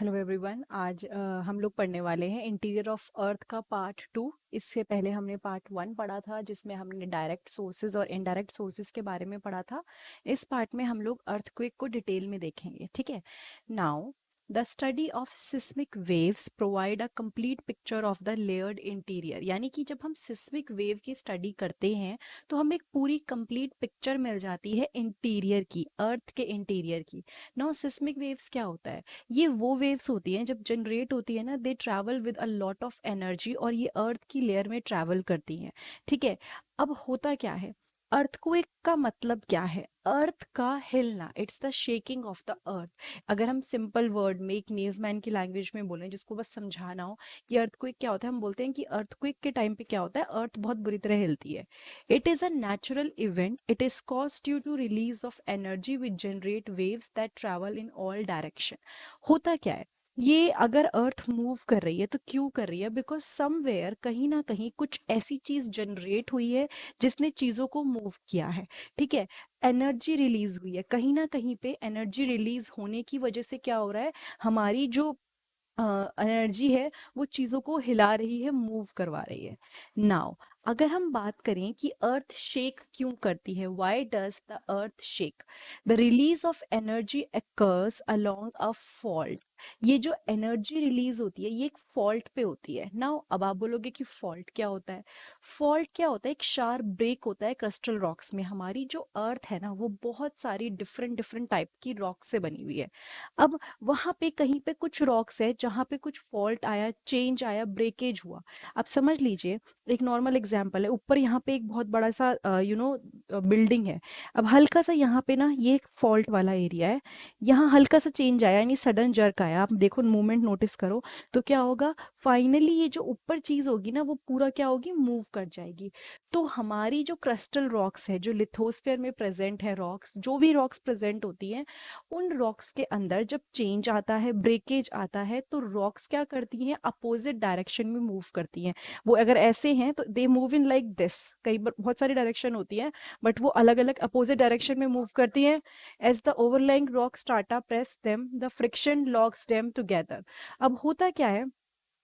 Hello everyone. आज हम लोग पढ़ने वाले हैं इंटीरियर ऑफ अर्थ का पार्ट 2। इससे पहले हमने पार्ट 1 पढ़ा था जिसमें हमने डायरेक्ट सोर्सेज और इनडायरेक्ट सोर्सेज के बारे में पढ़ा था। इस पार्ट में हम लोग अर्थक्वेक को डिटेल में देखेंगे, ठीक है। Now the study of seismic waves provide a complete picture of the layered interior, यानी कि जब हम सिस्मिक वेव की स्टडी करते हैं तो हमें एक पूरी कंप्लीट पिक्चर मिल जाती है इंटीरियर की, अर्थ के इंटीरियर की। नाउ सिस्मिक वेव्स क्या होता है? ये वो वेव्स होती हैं जब जनरेट होती है ना, दे travel with a lot of energy और ये अर्थ की लेयर में ट्रैवल करती हैं, ठीक है। अब होता क्या है, अर्थक्वेक का मतलब क्या है? अर्थ का हिलना, it's the shaking of the अर्थ। अगर हम सिंपल वर्ड में एक नेवमैन की लैंग्वेज में बोलें जिसको बस समझाना हो कि अर्थक्वेक क्या होता है, हम बोलते हैं कि अर्थक्वेक के टाइम पे क्या होता है, अर्थ बहुत बुरी तरह हिलती है। It is a natural event, it is caused due to release of energy which generate waves that travel in all direction. होता क्या है, ये अगर अर्थ मूव कर रही है तो क्यों कर रही है? बिकॉज समवेयर, कहीं ना कहीं कुछ ऐसी चीज जनरेट हुई है जिसने चीजों को मूव किया है, ठीक है। एनर्जी रिलीज हुई है कहीं ना कहीं पे, एनर्जी रिलीज होने की वजह से क्या हो रहा है, हमारी जो एनर्जी है वो चीजों को हिला रही है, मूव करवा रही है। नाउ अगर हम बात करें कि अर्थ शेक क्यों करती है, why does the earth shake? The release of energy occurs along a fault. ये जो एनर्जी रिलीज होती है ये एक फॉल्ट पे होती है। नाउ अब आप बोलोगे कि फॉल्ट क्या होता है? फॉल्ट क्या होता है? एक शार्प ब्रेक होता है क्रिस्टल रॉक्स में। हमारी जो अर्थ है ना वो बहुत सारी डिफरेंट डिफरेंट टाइप की रॉक से बनी हुई है। अब वहां पे कहीं पे कुछ रॉक्स है जहां पे कुछ फॉल्ट आया, चेंज आया, ब्रेकेज हुआ। अब समझ लीजिए, एक नॉर्मल एग्जांपल है, ऊपर यहाँ पे एक बहुत बड़ा सा बिल्डिंग है। अब हल्का सा यहाँ पे ना ये एक फॉल्ट वाला एरिया है, यहाँ हल्का सा चेंज आया यानी सडन जर्क आया, आप देखो मूवमेंट नोटिस करो तो क्या होगा, फाइनली ये जो ऊपर चीज होगी ना वो पूरा क्या होगी, मूव कर जाएगी। तो हमारी जो क्रिस्टल रॉक्स है, जो लिथोस्फेयर में प्रेजेंट है रॉक्स, जो भी रॉक्स प्रेजेंट होती हैं, उन रॉक्स के अंदर जब चेंज आता है, ब्रेकेज आता है, तो रॉक्स क्या करती हैं, अपोजिट डायरेक्शन में मूव करती हैं। वो अगर ऐसे हैं तो they move in like this, कई बार बहुत सारी डायरेक्शन होती है बट वो अलग अलग अपोजिट डायरेक्शन में मूव करती हैं। As the overlying rock strata press them the friction locks them together. अब होता क्या है,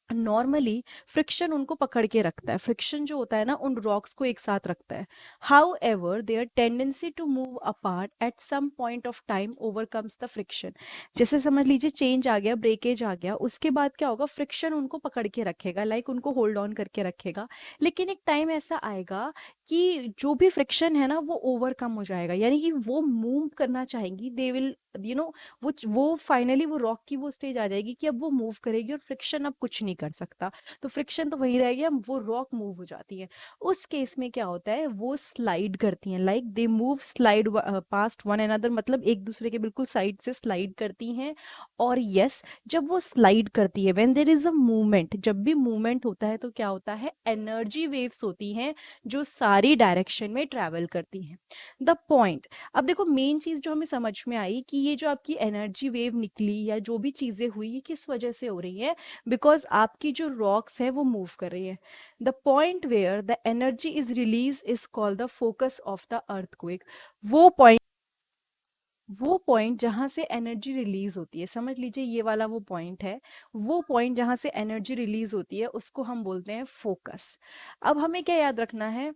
नॉर्मली फ्रिक्शन उनको पकड़ के रखता है, फ्रिक्शन जो होता है ना उन रॉक्स को एक साथ रखता है। However there tendency to move apart at some point of time overcomes the friction. जैसे समझ लीजिए चेंज आ गया, ब्रेकेज आ गया, उसके बाद क्या होगा, फ्रिक्शन उनको पकड़ के रखेगा, लाइक उनको होल्ड ऑन करके रखेगा। लेकिन एक टाइम ऐसा आएगा कि जो भी फ्रिक्शन है ना वो ओवरकम हो जाएगा, यानी कि वो मूव करना चाहेंगी, दे विल यू नो वो फाइनली वो रॉक की वो स्टेज आ जाएगी कि अब वो मूव करेगी और फ्रिक्शन अब कुछ नहीं कर सकता। तो फ्रिक्शन तो वही रहेगी, अब वो रॉक मूव हो जाती है। उस केस में क्या होता है, वो स्लाइड करती हैं, like they move slide past one another, मतलब एक दूसरे के बिल्कुल साइड से स्लाइड करती हैं। और यस, जब वो स्लाइड करती है, when there is a movement, जब भी मूवमेंट होता है तो क्या होता है, एनर्जी वेव्स होती हैं जो सारी डायरेक्शन में ट्रैवल करती हैं। द पॉइंट, अब देखो मेन चीज जो हमें समझ में आई कि ये जो आपकी एनर्जी वेव निकली या जो भी चीजें हुई ये किस वजह से हो रही है, बिकॉज आपकी जो रॉक्स है वो मूव कर रही है। The point where the energy is release is called the focus of the earthquake. वो पॉइंट, वो पॉइंट जहां से एनर्जी रिलीज होती है, समझ लीजिए ये वाला वो पॉइंट है, वो पॉइंट जहां से एनर्जी रिलीज होती है उसको हम बोलते हैं फोकस। अब हमें क्या याद रखना है,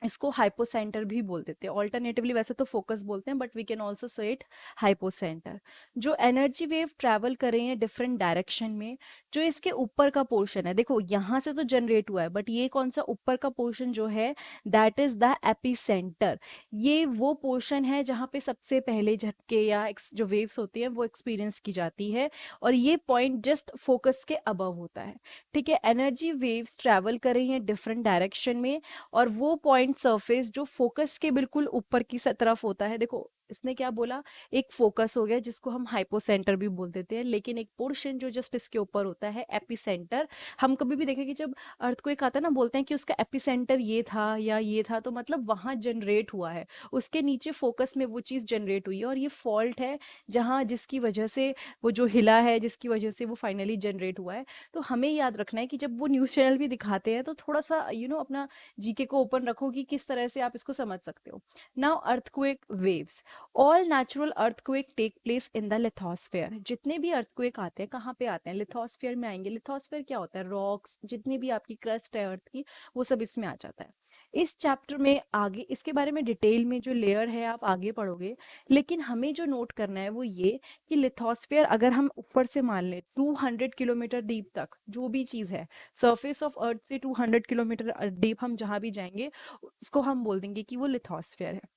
इसको हाइपोसेंटर भी बोल देते हैं, ऑल्टरनेटिवली वैसे तो फोकस बोलते हैं but we can also say it hypocentre. जो एनर्जी वेव ट्रैवल कर रही है डिफरेंट डायरेक्शन में, जो इसके ऊपर का पोर्शन है, देखो यहाँ से तो जनरेट हुआ है बट ये कौन सा ऊपर का पोर्शन जो है, दैट इज द एपिसेंटर। ये वो पोर्शन है जहाँ पे सबसे पहले झटके या जो वेव्स होती हैं वो एक्सपीरियंस की जाती है, और ये पॉइंट जस्ट फोकस के अबव होता है, ठीक है। एनर्जी वेव्स ट्रैवल कर रही हैं डिफरेंट डायरेक्शन में, और वो पॉइंट सरफेस जो फोकस के बिल्कुल ऊपर की तरफ होता है, देखो इसने क्या बोला, एक फोकस हो गया जिसको हम हाइपोसेंटर भी बोल देते हैं, लेकिन एक पोर्शन जो जस्ट इसके ऊपर होता है एपिसेंटर। हम कभी भी देखें कि जब अर्थ को एक आता है ना, बोलते हैं कि उसका एपिसेंटर ये था या ये था, तो मतलब वहां जनरेट हुआ है, उसके नीचे फोकस में वो चीज जनरेट हुई है, और ये फॉल्ट है जहां जिसकी वजह से वो जो हिला है, जिसकी वजह से वो फाइनली जनरेट हुआ है। तो हमें याद रखना है कि जब वो न्यूज चैनल भी दिखाते हैं तो थोड़ा सा अपना जीके को ओपन रखो कि किस तरह से आप इसको समझ सकते हो। Now earthquake waves, all natural earthquake take place in the lithosphere. जितने भी अर्थक्वेक आते हैं कहाँ पे आते हैं? लिथोस्फेयर में आएंगे। लिथोस्फेयर क्या होता है? रॉक्स, जितनी भी आपकी क्रस्ट है अर्थ की, वो सब इसमें आ जाता है। इस चैप्टर में आगे इसके बारे में डिटेल में जो लेयर है आप आगे पढ़ोगे, लेकिन हमें जो नोट करना है वो ये कि लिथोस्फेयर अगर हम ऊपर से मान लें 200 किलोमीटर डीप तक जो भी चीज़ है, सरफेस ऑफ अर्थ से 200 किलोमीटर डीप हम जहाँ भी जाएंगे उसको हम बोल देंगे कि वो लिथोस्फेयर है।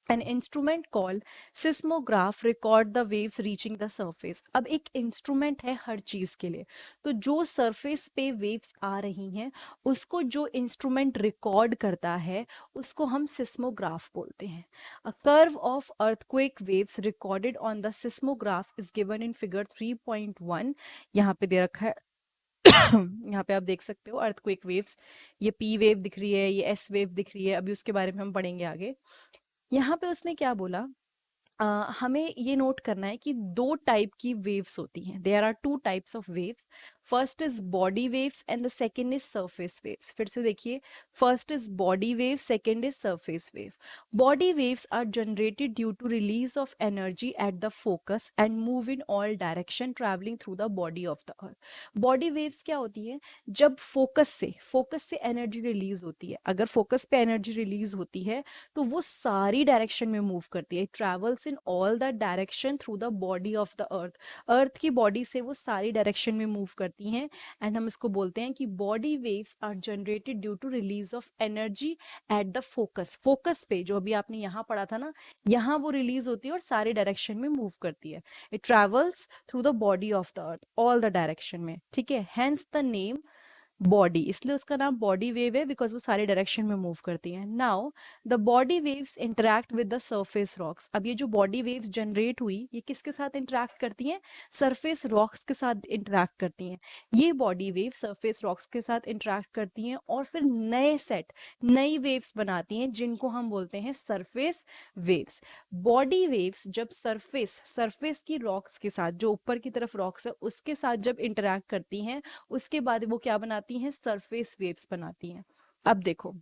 An instrument called seismograph record the waves reaching the surface। अब एक इंस्ट्रूमेंट है हर चीज के लिए, तो जो सरफेस पे वेव्स आ रही हैं उसको जो इंस्ट्रूमेंट रिकॉर्ड करता है उसको हम सिस्मोग्राफ बोलते हैं। A curve of earthquake waves recorded on the seismograph is given in figure 3.1। यहाँ पे दे रखा है यहाँ पे आप देख सकते हो अर्थक्वेक वेव्स, ये पी वेव दिख रही है, ये एस वेव दिख रही है, अभी उसके बारे में हम पढ़ेंगे आगे। यहाँ पे उसने क्या बोला, हमें ये नोट करना है कि दो टाइप की वेव्स होती हैं। There are two types of waves. First is body waves and the second is surface waves. फिर से देखिए, first is body wave, second is surface wave. Body waves are generated due to release of energy at the focus and move in all direction travelling through the body of the earth. Body waves क्या होती है? जब focus से energy release होती है, अगर focus पे energy release होती है तो वो सारी डायरेक्शन में मूव करती है। Travels in all the direction through the body of the earth. Earth की बॉडी से वो सारी डायरेक्शन में मूव करती हैं, एंड हम इसको बोलते हैं कि body waves are generated due to release of energy at the focus. Focus पे जो अभी आपने यहाँ पढ़ा था ना, यहाँ वो रिलीज होती है और सारे डायरेक्शन में मूव करती है। It travels through the body of the earth all the direction में, ठीक है। हेंस द नेम बॉडी, इसलिए उसका नाम बॉडी वेव है, बिकॉज वो सारे डायरेक्शन में मूव करती हैं। Now the body waves interact with the surface rocks. अब ये जो बॉडी वेव्स जनरेट हुई ये किसके साथ इंटरैक्ट करती हैं? सरफेस रॉक्स के साथ इंटरैक्ट करती हैं। ये बॉडी वेव सरफेस रॉक्स के साथ इंटरैक्ट करती हैं और फिर नए सेट, नई वेव्स बनाती हैं जिनको हम बोलते हैं सरफेस वेव्स। बॉडी वेव्स जब सरफेस की रॉक्स के साथ, जो ऊपर की तरफ रॉक्स है उसके साथ जब इंटरैक्ट करती हैं, उसके बाद वो क्या बनाती हैं? सरफेस वेव्स बनाती हैं। अब देखो,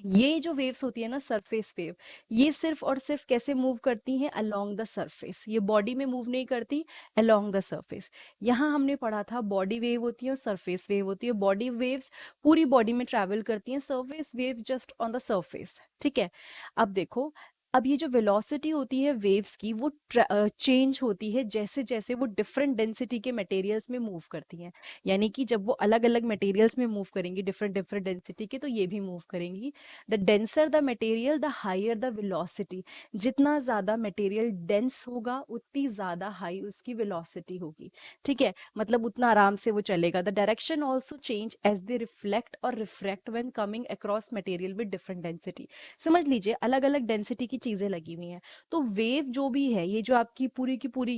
ये जो वेव्स होती है ना सरफेस वेव, ये सिर्फ और सिर्फ कैसे मूव करती हैं? Along the surface. ये बॉडी में मूव नहीं करती, अलोंग द सरफेस। यहाँ हमने पढ़ा था बॉडी वेव होती है और सरफेस वेव होती है। बॉडी वेव्स पूरी बॉडी में ट्रैवल करती हैं, surface waves just on the surface, ठीक है। अब देखो, अब ये जो वेलोसिटी होती है वेव्स की वो चेंज होती है जैसे जैसे वो डिफरेंट डेंसिटी के मटेरियल्स में मूव करती हैं। यानी कि जब वो अलग अलग मटेरियल्स में मूव करेंगी डिफरेंट डिफरेंट डेंसिटी के, तो ये भी मूव करेंगी। The denser the material the higher the velocity. जितना ज़्यादा मटेरियल डेंस होगा उतनी ज़्यादा हाई उसकी वेलोसिटी होगी, ठीक है। मतलब उतना आराम से वो चलेगा। The direction also change as they reflect और refract when coming across material with different density. समझ लीजिए अलग अलग डेंसिटी की चीज़ें लगी हुई हैं, तो वेव जो भी है ये जो आपकी पूरी की पूरी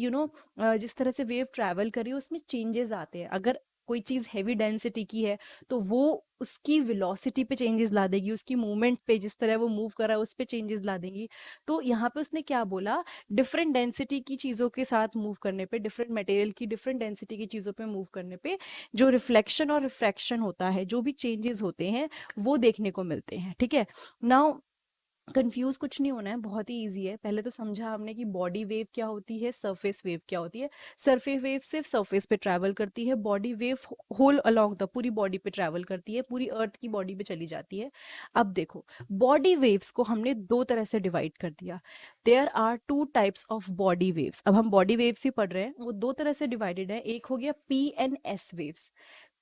जिस तरह से वेव ट्रैवल कर रही है उसमें चेंजेस आते हैं। अगर कोई चीज़ हैवी डेंसिटी की है तो वो उसकी वेलोसिटी पे चेंजेस ला देगी, उसकी मूवमेंट पे, जिस तरह वो मूव कर रहा है उस पे चेंजेस ला देगी। तो यहाँ पे उसने क्या बोला, डिफरेंट डेंसिटी की चीज़ों के साथ मूव करने पे, डिफरेंट मटेरियल की डिफरेंट डेंसिटी की चीज़ों पे मूव करने पे जो रिफ्लेक्शन और रिफ्रैक्शन होता है, जो भी चेंजेस होते हैं वो देखने को मिलते हैं, ठीक है। नाउ कंफ्यूज कुछ नहीं होना है, बहुत ही इजी है। पहले तो समझा हमने कि बॉडी वेव क्या होती है, सरफेस वेव क्या होती है। सरफेस वेव सिर्फ सरफेस पे ट्रैवल करती है, body wave whole along the पूरी बॉडी पे ट्रैवल करती है, पूरी अर्थ की बॉडी पे चली जाती है। अब देखो, बॉडी वेव्स को हमने दो तरह से डिवाइड कर दिया। There are two types of body waves. अब हम बॉडी वेव्स ही पढ़ रहे हैं, वो दो तरह से डिवाइडेड है। एक हो गया P and S waves.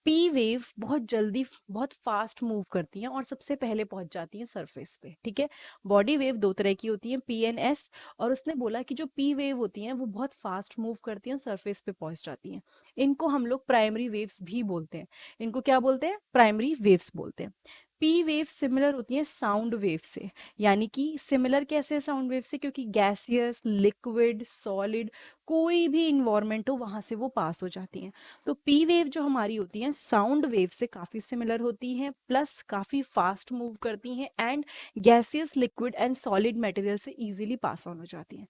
P wave बहुत जल्दी बहुत फास्ट मूव करती हैं और सबसे पहले पहुंच जाती हैं सरफेस पे, ठीक है। बॉडी वेव दो तरह की होती हैं, पी एंड एस। और उसने बोला कि जो पी वेव होती हैं वो बहुत फास्ट मूव करती हैं, सरफेस पे पहुंच जाती हैं। इनको हम लोग प्राइमरी वेव्स भी बोलते हैं। इनको क्या बोलते हैं? प्राइमरी वेव्स बोलते हैं। पी वेव सिमिलर होती हैं साउंड वेव से। यानी कि सिमिलर कैसे साउंड वेव से? क्योंकि गैसियस, लिक्विड, सॉलिड, कोई भी इन्वायरमेंट हो वहां से वो पास हो जाती हैं। तो पी वेव जो हमारी होती हैं साउंड वेव से काफ़ी सिमिलर होती हैं, प्लस काफ़ी फास्ट मूव करती हैं, and gaseous, liquid and solid material से इजीली पास ऑन हो जाती हैं।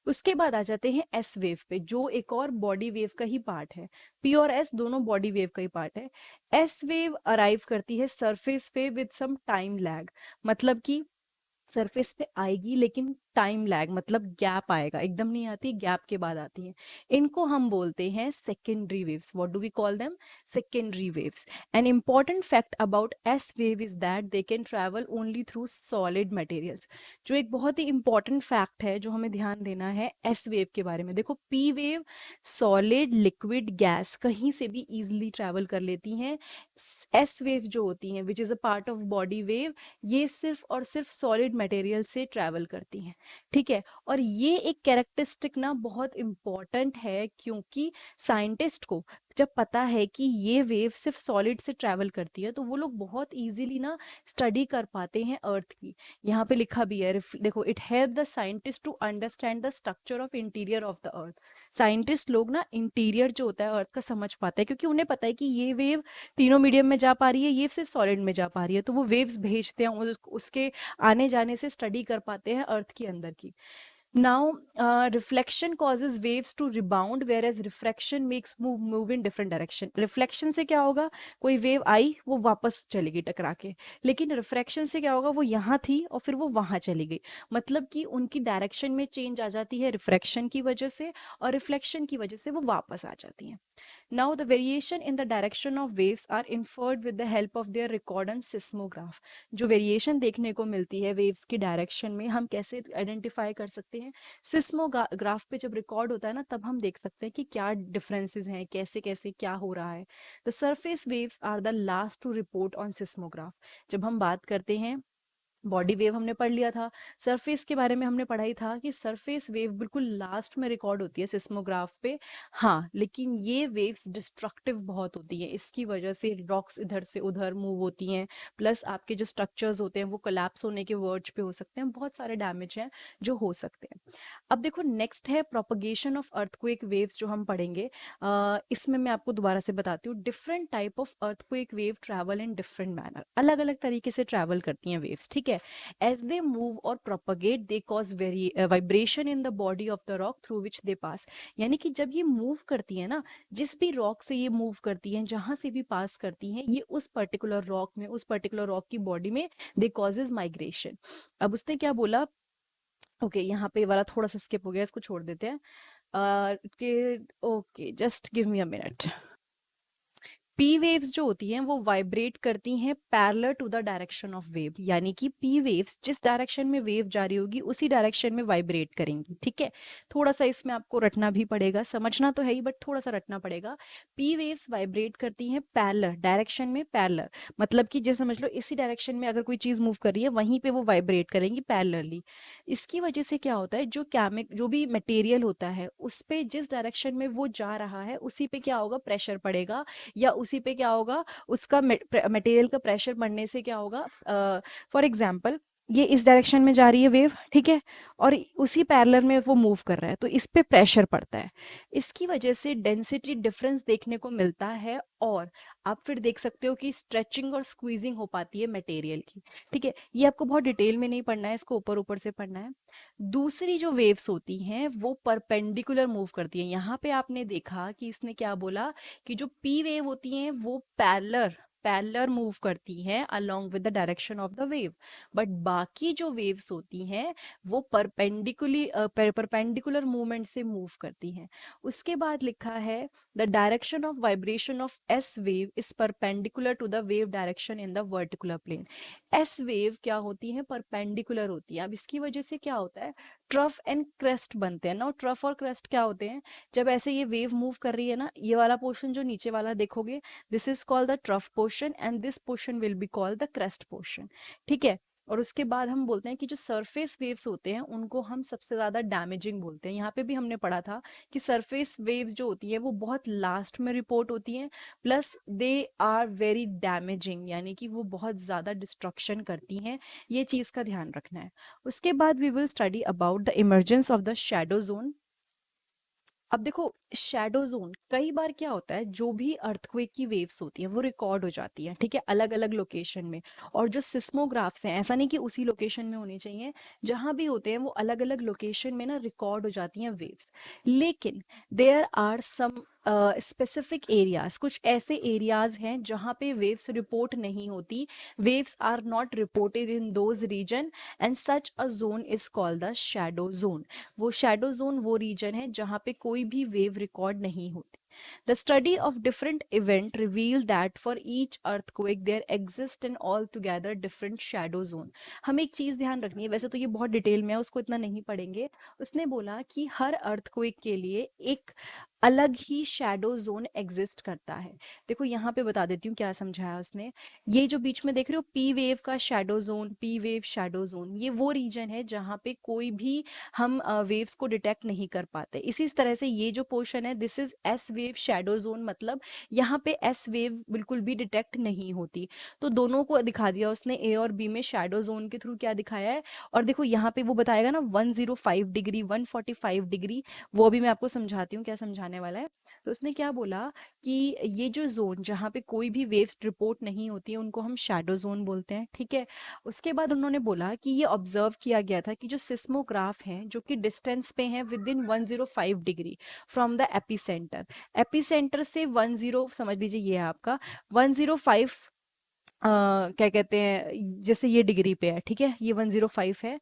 उसके बाद आ जाते हैं एस वेव पे, जो एक और बॉडी वेव का ही पार्ट है। पी और एस दोनों बॉडी वेव का ही पार्ट है। एस वेव अराइव करती है सरफेस पे विद सम टाइम लैग। मतलब कि सरफेस पे आएगी लेकिन टाइम लैग, मतलब गैप आएगा, एकदम नहीं आती, गैप के बाद आती है। इनको हम बोलते हैं secondary waves. What do we call them? Secondary waves. An important fact about S wave is that they can travel only through solid materials। जो एक बहुत ही important fact है जो हमें ध्यान देना है S wave के बारे में। देखो P wave solid, liquid, gas कहीं से भी easily travel कर लेती हैं। S wave जो होती हैं which is a part of body wave, ये सिर्फ और सिर्फ सॉलिड मटेरियल से ट्रैवल करती हैं, ठीक है। और ये एक कैरेक्टरिस्टिक ना बहुत इंपॉर्टेंट है, क्योंकि साइंटिस्ट को जब पता है कि ये वेव सिर्फ सॉलिड से ट्रैवल करती है तो वो लोग बहुत इजीली ना स्टडी कर पाते हैं अर्थ की। यहाँ पे लिखा भी है, देखो, it help the scientist to understand the structure of interior of the earth. Scientist लोग ना इंटीरियर जो होता है अर्थ का समझ पाते हैं, क्योंकि उन्हें पता है कि ये वेव तीनों मीडियम में जा पा रही है, ये सिर्फ सॉलिड में जा पा रही है, तो वो वेव्स भेजते हैं, उसके आने जाने से स्टडी कर पाते हैं अर्थ के अंदर की। Now, reflection causes waves to rebound, whereas refraction makes move in different direction. Reflection से क्या होगा? कोई वेव आई, वो वापस चली गई टकरा के, लेकिन रिफ्रैक्शन से क्या होगा? वो यहाँ थी और फिर वो वहाँ चली गई, मतलब कि उनकी डायरेक्शन में चेंज आ जाती है रिफ्रैक्शन की वजह से, और रिफ्लेक्शन की वजह से वो वापस आ जाती हैं। Now, the variation in the direction of waves are inferred with the help of their record on seismograph। जो वेरिएशन देखने को मिलती है वेव्स की डायरेक्शन में, हम कैसे आइडेंटिफाई कर सकते हैं? सिस्मोग्राफ पे जब रिकॉर्ड होता है ना, तब हम देख सकते हैं कि क्या डिफरेंसेस हैं, कैसे कैसे क्या हो रहा है। The surface waves are the last to report on seismograph. जब हम बात करते हैं, बॉडी वेव हमने पढ़ लिया था, सरफेस के बारे में हमने पढ़ा ही था कि सरफेस वेव बिल्कुल लास्ट में रिकॉर्ड होती है सिस्मोग्राफ पे। हाँ, लेकिन ये वेव्स डिस्ट्रक्टिव बहुत होती हैं, इसकी वजह से रॉक्स इधर से उधर मूव होती हैं, प्लस आपके जो स्ट्रक्चर्स होते हैं वो कोलैप्स होने के वर्ज पे हो सकते हैं, बहुत सारे डैमेज हैं जो हो सकते हैं। अब देखो नेक्स्ट है प्रोपगेशन ऑफ अर्थक्वेक वेव्स, जो हम पढ़ेंगे। इसमें मैं आपको दोबारा से बताती हूँ, different type of earthquake wave travel in different manner, अलग अलग तरीके से ट्रैवल करती हैं वेव्स, ठीक है। एज दे मूव और propagate they cause very vibration in the body of the rock through which they pass. यानी कि जब ये मूव करती है ना, जिस भी रॉक से ये मूव करती हैं, जहां से भी पास करती हैं, ये उस पर्टिकुलर रॉक में, उस पर्टिकुलर रॉक की बॉडी में दे कॉजेज माइग्रेशन। अब उसने क्या बोला, ओके यहाँ पे वाला थोड़ा सा स्किप हो गया, इसको छोड़ देते हैं। Okay, just give me a minute. P waves जो होती हैं वो वाइब्रेट करती हैं parallel to the direction of wave, यानी कि पी वेव्स जिस डायरेक्शन में वेव जा रही होगी उसी डायरेक्शन में वाइब्रेट करेंगी, ठीक है। थोड़ा सा इसमें आपको रटना भी पड़ेगा, समझना तो है ही बट थोड़ा सा रटना पड़ेगा। पी वेव्स वाइब्रेट करती हैं पैरेलल डायरेक्शन में, पैरेलल मतलब कि जैसे समझ लो इसी डायरेक्शन में अगर कोई चीज मूव कर रही है वहीं पे वो वाइब्रेट करेंगी पैरेलली। इसकी वजह से क्या होता है, जो भी मटेरियल होता है उस पे जिस डायरेक्शन में वो जा रहा है उसी पे क्या होगा, प्रेशर पड़ेगा, या उसी पे क्या होगा, उसका मटेरियल का प्रेशर बढ़ने से क्या होगा, फॉर एग्जाम्पल ये इस डायरेक्शन में जा रही है वेव, ठीक है, और उसी पैरेलल में वो मूव कर रहा है, तो इस पे प्रेशर पड़ता है। इसकी वजह से डेंसिटी डिफरेंस देखने को मिलता है, और आप फिर देख सकते हो कि स्ट्रेचिंग और स्क्वीजिंग हो पाती है मटेरियल की, ठीक है। ये आपको बहुत डिटेल में नहीं पढ़ना है, इसको ऊपर ऊपर से पढ़ना है। दूसरी जो वेव्स होती हैं वो परपेंडिकुलर मूव करती हैं। यहाँ पे आपने देखा कि इसने क्या बोला, कि जो पी वेव होती हैं वो पैरेलल पैरेलल मूव करती हैं along with the direction of the wave, but बाकी जो वेव्स होती हैं वो परपेंडिकुलर मूवमेंट से मूव करती हैं। उसके बाद लिखा है the direction of vibration of S wave is perpendicular to the wave direction in the verticular plane. S wave क्या होती है, परपेंडिकुलर होती है। अब इसकी वजह से क्या होता है, ट्रफ एंड क्रेस्ट बनते हैं ना। ट्रफ और क्रेस्ट क्या होते हैं, जब ऐसे ये वेव मूव कर रही है ना, ये वाला पोर्शन जो नीचे वाला देखोगे, this is called the trough portion and this portion will be called the crest portion, ठीक है। और उसके बाद हम बोलते हैं कि जो सरफेस वेव्स होते हैं उनको हम सबसे ज्यादा डैमेजिंग बोलते हैं। यहाँ पे भी हमने पढ़ा था कि सरफेस वेव्स जो होती है वो बहुत लास्ट में रिपोर्ट होती हैं, plus they are very damaging, यानी कि वो बहुत ज्यादा डिस्ट्रक्शन करती हैं। ये चीज का ध्यान रखना है। उसके बाद we will study about the emergence of the shadow zone. अब देखो, शैडो जोन कई बार क्या होता है, जो भी अर्थक्वेक की वेव्स होती हैं वो रिकॉर्ड हो जाती हैं, ठीक है, अलग अलग लोकेशन में। और जो सिस्मोग्राफ्स हैं, ऐसा नहीं कि उसी लोकेशन में होने चाहिए, जहां भी होते हैं वो अलग अलग लोकेशन में ना रिकॉर्ड हो जाती हैं वेव्स। लेकिन there are some specific areas, कुछ ऐसे एरियाज हैं जहाँ पे वेव्स रिपोर्ट नहीं होती, waves are not reported in those region, and such a zone is called the shadow zone. वो शैडो जोन वो रीजन है जहाँ पे कोई भी वेव रिकॉर्ड नहीं होती। The study of different event revealed that for each earthquake there exists an altogether different shadow zone। हमें एक चीज ध्यान रखनी है, वैसे तो ये बहुत डिटेल में है, उसको इतना नहीं पढ़ेंगे। उसने बोला कि हर अर्थक्वेक के लिए एक अलग ही शैडो जोन एग्जिस्ट करता है। देखो यहाँ पे बता देती हूँ क्या समझाया उसने। ये जो बीच में देख रहे हो पी वेव का shadow zone, P wave shadow zone, ये वो रीजन है जहाँ पे कोई भी हम वेव्स को डिटेक्ट नहीं कर पाते। इसी तरह से ये जो पोर्शन है, this is S wave shadow zone, मतलब यहाँ पे एस वेव बिल्कुल भी डिटेक्ट नहीं होती। तो दोनों को दिखा दिया उसने, ए और बी में शैडो जोन के थ्रू क्या दिखाया है। और देखो यहाँ पे वो बताएगा ना 105 डिग्री, 145 डिग्री, वो भी मैं आपको समझाती हूँ क्या समझाने वाला है। तो उसने क्या बोला कि ये जो जोन जहाँ पे कोई भी वेव्स रिपोर्ट नहीं होती है उनको हम शैडो जोन बोलते हैं, ठीक है। उसके बाद उन्होंने बोला कि ये ऑब्जर्व किया गया था कि जो सिस्मोग्राफ हैं जो कि डिस्टेंस पे हैं with in 105 degree from the epicentre, epicentre से 10 समझ लीजिए ये है आपका 105, क्या कहते हैं, जैसे ये डिग्री पे है, ठीक है, ये 105 है।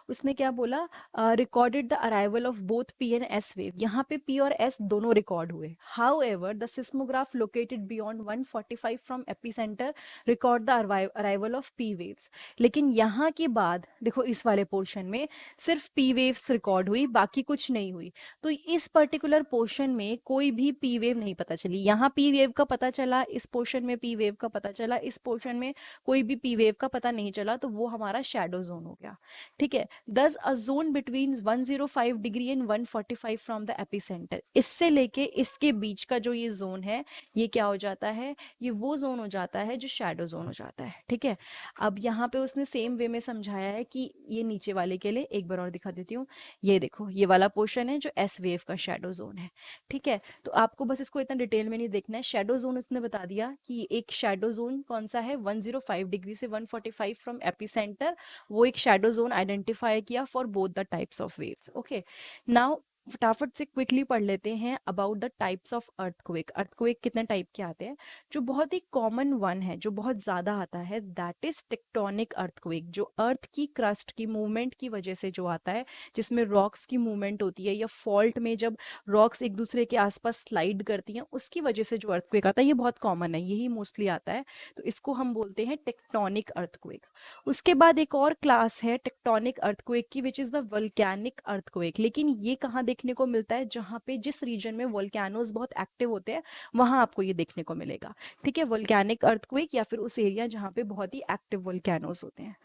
उसने क्या बोला, recorded the arrival of both P and S wave, यहाँ पे पी और एस दोनों रिकॉर्ड हुए। How ever the seismograph located beyond 145 from epicentre record the arrival of P waves. लेकिन यहाँ के बाद देखो इस वाले पोर्शन में सिर्फ पी वेव्स रिकॉर्ड हुई, बाकी कुछ नहीं हुई। तो इस पर्टिकुलर पोर्शन में कोई भी पी वेव नहीं पता चली। यहाँ पी वेव का पता चला, इस पोर्शन में पी वेव का पता चला, इस पोर्शन में कोई भी पी वेव का पता नहीं चला, तो वो हमारा शैडो जोन हो गया, ठीक है। दस a zone between 105 degree and 145 from the epicentre, इससे लेके इसके बीच का जो ये जोन है, ये क्या हो जाता है, ये वो जोन हो जाता है जो शैडो जोन हो जाता है, ठीक है। अब यहाँ पे उसने सेम वे में समझाया है कि ये नीचे वाले के लिए एक बार और दिखा देती हूँ। ये देखो ये वाला पोर्शन है जो एस वेव का शैडो जोन है, ठीक है। तो आपको बस इसको इतना डिटेल में नहीं देखना है। शैडो जोन उसने बता दिया कि एक शैडो जोन कौन सा है, 105 डिग्री से 145 फ्रॉम एपिसेंटर, वो एक शैडो जोन आइडेंटिफाई किया for both the types of waves. Okay, now फटाफट से क्विकली पढ़ लेते हैं about the types of earthquake. Earthquake कितने टाइप के आते हैं। जो बहुत ही कॉमन वन है, जो बहुत ज्यादा आता है, दैट इज टेक्टोनिक अर्थक्वेक, जो अर्थ की क्रस्ट की मूवमेंट की वजह से जो आता है, जिसमें रॉक्स की मूवमेंट होती है, या फॉल्ट में जब रॉक्स एक दूसरे के आसपास स्लाइड करती हैं उसकी वजह से जो अर्थक्वेक आता है, ये बहुत कॉमन है, यही मोस्टली आता है। तो इसको हम बोलते हैं टेक्टोनिक अर्थक्वेक। उसके बाद एक और क्लास है टेक्टोनिक अर्थक्वेक की, which is the volcanic earthquake. लेकिन ये कहाँ देखने को मिलता है, जहाँ पे जिस रीजन में वोल्केनोज बहुत एक्टिव होते हैं वहां आपको ये देखने को मिलेगा, ठीक है। वोल्केनिक अर्थक्वेक या फिर उस एरिया जहाँ पे बहुत ही एक्टिव वोल्केनोज होते हैं।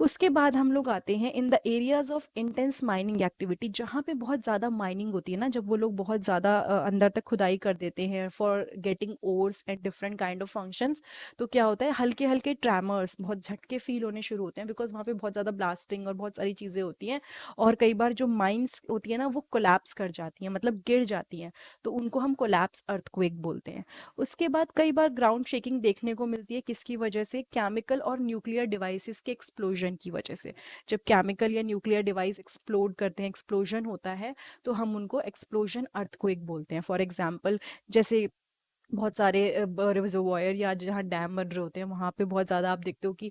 उसके बाद हम लोग आते हैं इन the areas of intense mining activity, जहाँ पे बहुत ज़्यादा माइनिंग होती है ना, जब वो लोग बहुत ज़्यादा अंदर तक खुदाई कर देते हैं for getting ores and different kind of functions. तो क्या होता है, हल्के हल्के ट्रैमर्स, बहुत झटके फील होने शुरू होते हैं, बिकॉज वहाँ पे बहुत ज़्यादा ब्लास्टिंग और बहुत सारी चीज़ें होती हैं। और कई बार जो माइंस होती है ना वो कोलैप्स कर जाती हैं, मतलब गिर जाती हैं, तो उनको हम कोलैप्स अर्थक्वेक बोलते हैं। उसके बाद कई बार ग्राउंड शेकिंग देखने को मिलती है, किसकी वजह से, केमिकल और न्यूक्लियर डिवाइसेस के एक्सप्लोजन की वजह से। जब केमिकल या न्यूक्लियर डिवाइस एक्सप्लोड करते हैं, एक्सप्लोजन होता है, तो हम उनको एक्सप्लोजन अर्थक्वेक बोलते हैं। फॉर एग्जांपल, जैसे बहुत सारे रिजर्वॉयर या जहाँ डैम बन रहे होते हैं वहां पे बहुत ज्यादा आप देखते हो कि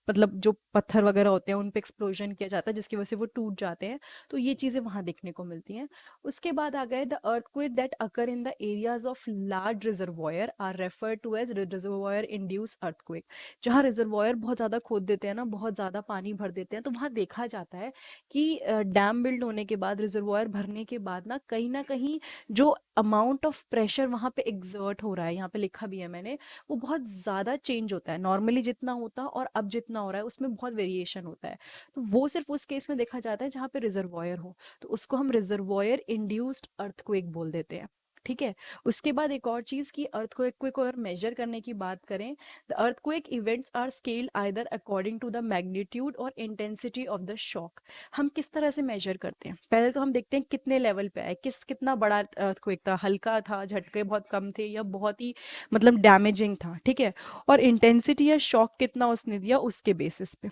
मतलब जो पत्थर वगैरह होते हैं उन पे एक्सप्लोजन किया जाता है, जिसकी वजह से वो टूट जाते हैं। तो ये चीजें वहां देखने को मिलती हैं। उसके बाद आ गए the earthquake that occur in the areas of large reservoir are refer to as reservoir induce earthquake. जहाँ रिजर्वॉयर बहुत ज्यादा खोद देते हैं ना, बहुत ज्यादा पानी भर देते हैं, तो वहां देखा जाता है कि डैम बिल्ड होने के बाद, रिजर्वॉयर भरने के बाद ना कहीं जो अमाउंट ऑफ प्रेशर वहां पे एग्जर्ट हो रहा है, यहाँ पे लिखा भी है मैंने, वो बहुत ज्यादा चेंज होता है। नॉर्मली जितना होता और अब जितना हो रहा है उसमें बहुत वेरिएशन होता है। तो वो सिर्फ उस केस में देखा जाता है जहाँ पे रिजर्वॉयर हो, तो उसको हम रिजर्वॉयर इंड्यूस्ड अर्थक्वेक बोल देते हैं, ठीक है। उसके बाद एक और चीज की, अर्थक्वेक को अगर मेजर करने की बात करें, the earthquake events are scaled either according to the magnitude और इंटेंसिटी ऑफ द शॉक। हम किस तरह से मेजर करते हैं, पहले तो हम देखते हैं कितने लेवल पे है, कितना बड़ा अर्थक्वेक था, हल्का था, झटके बहुत कम थे, या बहुत ही मतलब डैमेजिंग था, ठीक है। और इंटेंसिटी या शॉक कितना उसने दिया उसके बेसिस पे।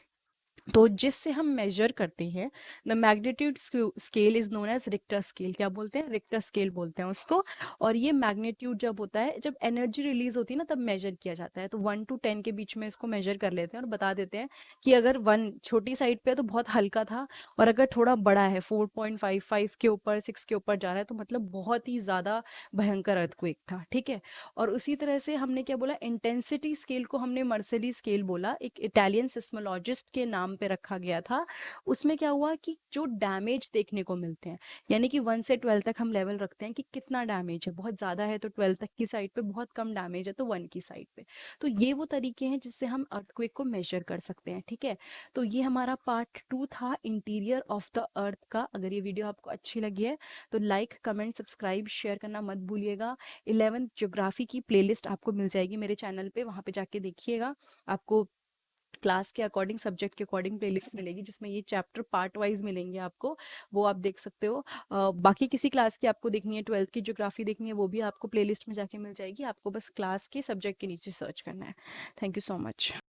तो जिससे हम मेजर करते हैं, the magnitude scale is known as Richter scale. क्या बोलते हैं? रिक्टर स्केल बोलते हैं उसको। और ये मैग्नीट्यूड जब होता है, जब एनर्जी रिलीज होती है ना, तब मेजर किया जाता है। तो 1 to 10 के बीच में इसको मेजर कर लेते हैं और बता देते हैं कि अगर 1 छोटी साइड पे है तो बहुत हल्का था, और अगर थोड़ा बड़ा है 4.55 के ऊपर, 6 के ऊपर जा रहा है, तो मतलब बहुत ही ज्यादा भयंकर अर्थक्वेक था। ठीक है। और उसी तरह से हमने क्या बोला, इंटेंसिटी स्केल को हमने मर्सेली स्केल बोला, एक इटालियन सिस्मोलॉजिस्ट के नाम पे रखा गया था। उसमें क्या हुआ कि जो डैमेज देखने को मिलते हैं, यानी कि 1 से 12 तक हम लेवल रखते हैं कि कितना डैमेज है, बहुत ज़्यादा है तो 12 तक की साइड पे, बहुत कम डैमेज है तो 1 की साइड पे। तो ये वो तरीके हैं जिससे हम अर्थक्वेक को मेजर कर सकते हैं। ठीक है। तो ये हमारा पार्ट 2 था, इंटीरियर ऑफ द अर्थ का। अगर ये वीडियो आपको अच्छी लगी है तो लाइक, कमेंट, सब्सक्राइब, शेयर करना मत भूलिएगा। 11th ज्योग्राफी की प्लेलिस्ट आपको मिल जाएगी मेरे चैनल पे, वहाँ पे जाके देखिएगा। आपको क्लास के अकॉर्डिंग, सब्जेक्ट के अकॉर्डिंग प्लेलिस्ट मिलेगी, जिसमें ये चैप्टर पार्ट वाइज मिलेंगे आपको, वो आप देख सकते हो। बाकी किसी क्लास की आपको देखनी है, 12th की ज्योग्राफी देखनी है, वो भी आपको प्लेलिस्ट में जाके मिल जाएगी। आपको बस क्लास के सब्जेक्ट के नीचे सर्च करना है। Thank you so much.